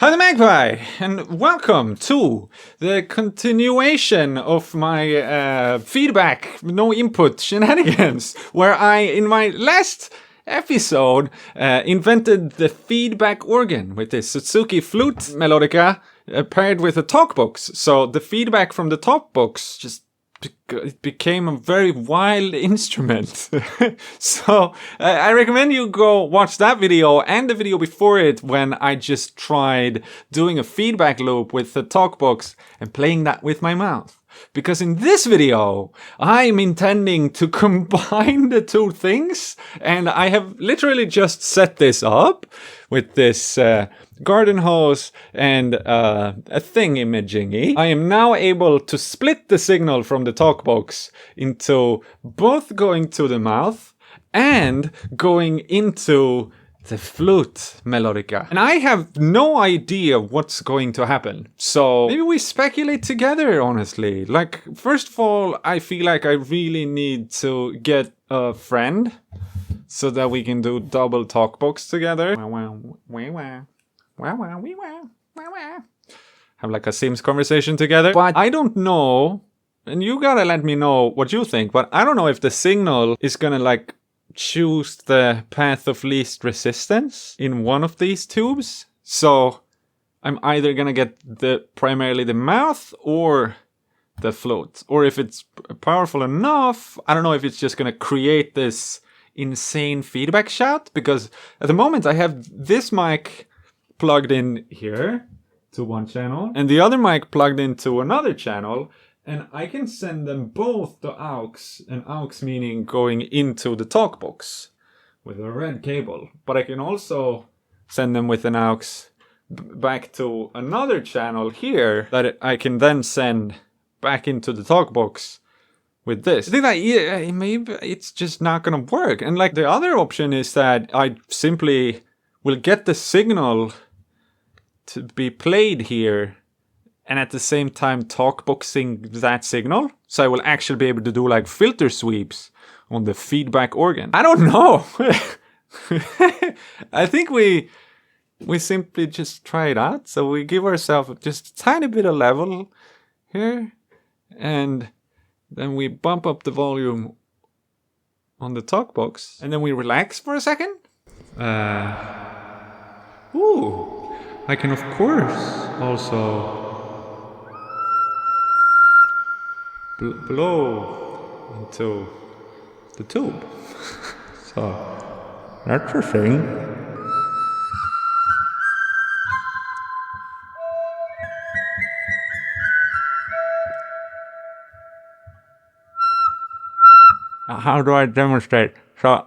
Hi, the Magpie, and welcome to the continuation of my feedback, no input shenanigans, where I, in my last episode, invented the feedback organ with the Suzuki flute melodica paired with a talk box. So the feedback from the talk box just it became a very wild instrument. So I recommend you go watch that video and the video before it when I just tried doing a feedback loop with the talk box and playing that with my mouth. Because in this video, I'm intending to combine the two things, and I have literally just set this up with this garden hose and a thing imaging-y. I am now able to split the signal from the talk box into both going to the mouth and going into the flute melodica. And I have no idea what's going to happen. So maybe we speculate together, honestly. Like, first of all, I feel like I really need to get a friend so that we can do double talk box together. Have like a Sims conversation together. But I don't know, and you gotta let me know what you think, but I don't know if the signal is gonna like choose the path of least resistance in one of these tubes. So I'm either gonna get primarily the mouth or the flute. Or if it's powerful enough, I don't know if it's just gonna create this insane feedback shout, because at the moment I have this mic plugged in here to one channel and the other mic plugged into another channel, and I can send them both to AUX, and AUX meaning going into the talk box with a red cable. But I can also send them with an AUX back to another channel here that I can then send back into the talk box with this. I think that maybe it's just not gonna work. And like the other option is that I simply will get the signal to be played here and at the same time talk boxing that signal. So I will actually be able to do like filter sweeps on the feedback organ. I don't know. I think we simply just try it out. So we give ourselves just a tiny bit of level here, and then we bump up the volume on the talk box, and then we relax for a second. Ooh, I can of course also blow into the tube. So that's a thing. How do I demonstrate? So,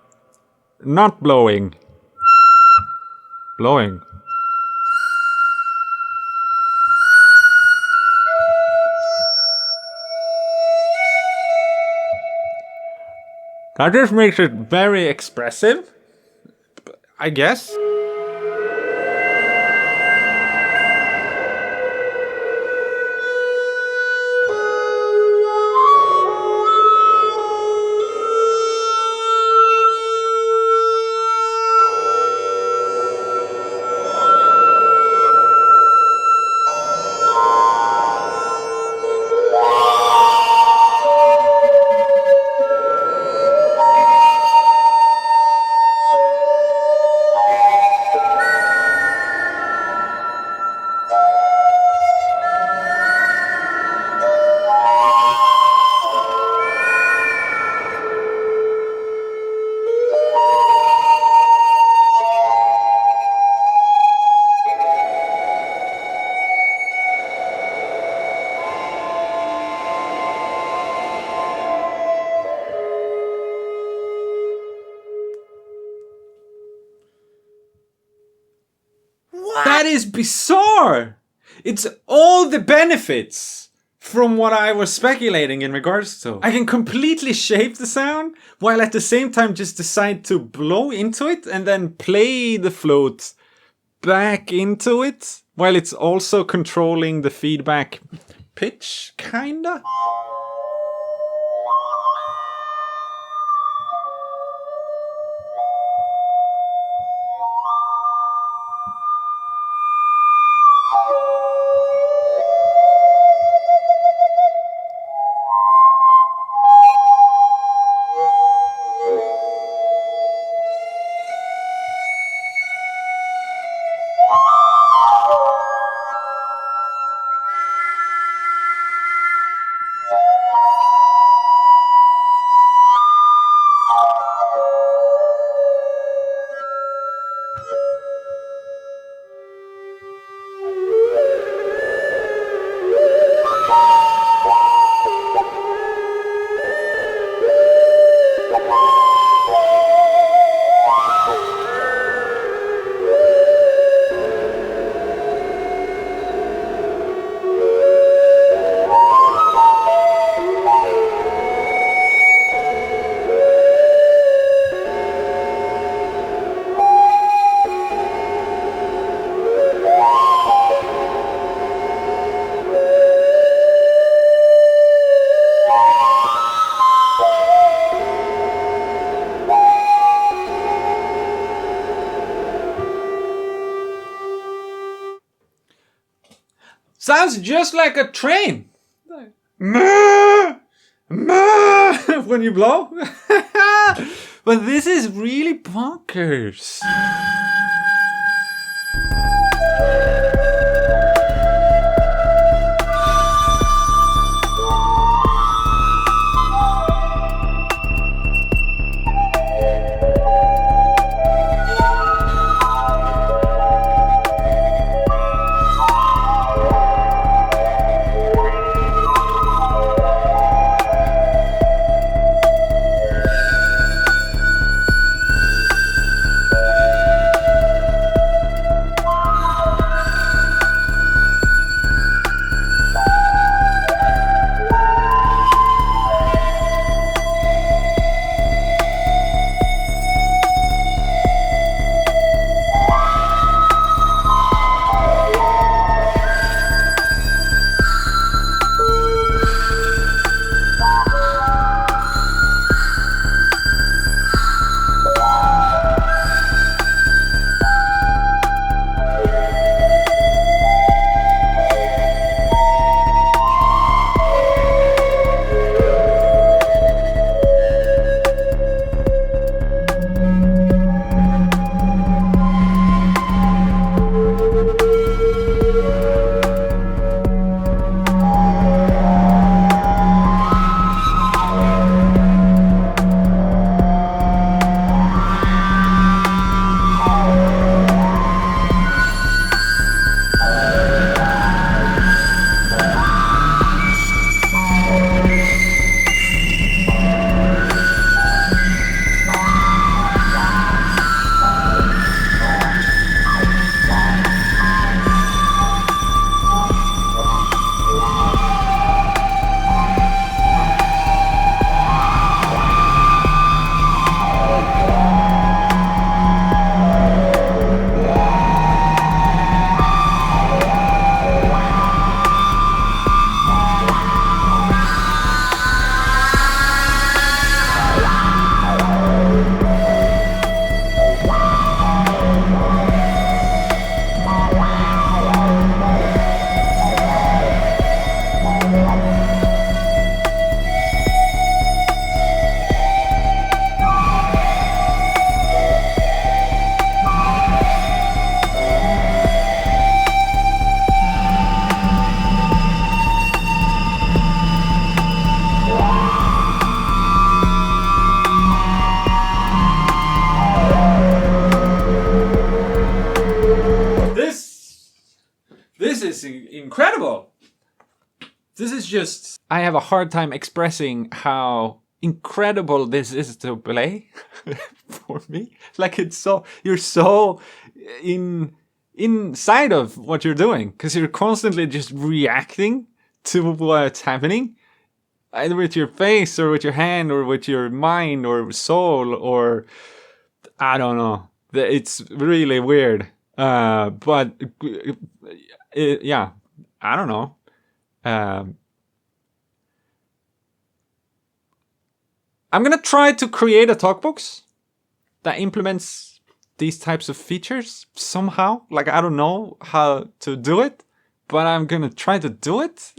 not blowing. Blowing. That just makes it very expressive, I guess. That is bizarre! It's all the benefits from what I was speculating in regards to. I can completely shape the sound while at the same time just decide to blow into it and then play the flute back into it while it's also controlling the feedback pitch, kinda. Sounds just like a train. When you blow. But this is really bonkers. This is incredible. This is just... I have a hard time expressing how incredible this is to play for me. Like, it's so... You're so inside of what you're doing, because you're constantly just reacting to what's happening, either with your face or with your hand or with your mind or soul, or I don't know. It's really weird. But yeah, I don't know. I'm gonna try to create a talkbox that implements these types of features somehow. Like, I don't know how to do it, but I'm gonna try to do it.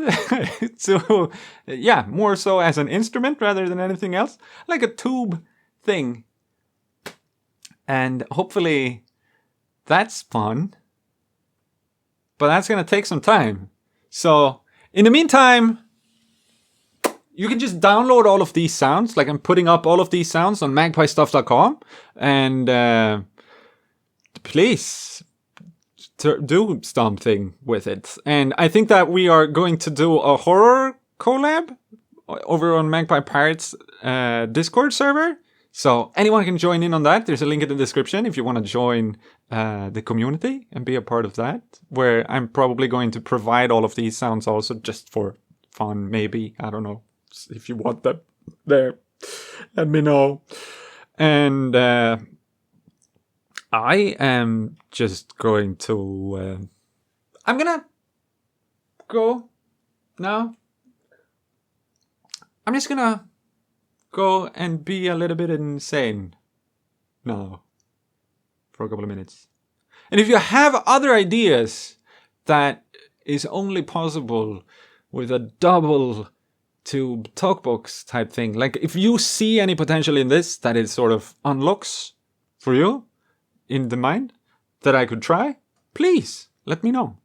So, yeah, more so as an instrument rather than anything else, like a tube thing. And hopefully that's fun. But that's gonna take some time. So, in the meantime, you can just download all of these sounds. Like, I'm putting up all of these sounds on magpiestuff.com. And please do something with it. And I think that we are going to do a horror collab over on Magpie Pirates Discord server. So anyone can join in on that. There's a link in the description if you want to join the community and be a part of that, where I'm probably going to provide all of these sounds also just for fun, maybe. I don't know. If you want that there, let me know. And I am just going to... I'm gonna go now. I'm just gonna go and be a little bit insane now for a couple of minutes. And if you have other ideas that is only possible with a double tube talkbox type thing. Like, if you see any potential in this that it sort of unlocks for you in the mind that I could try, please let me know.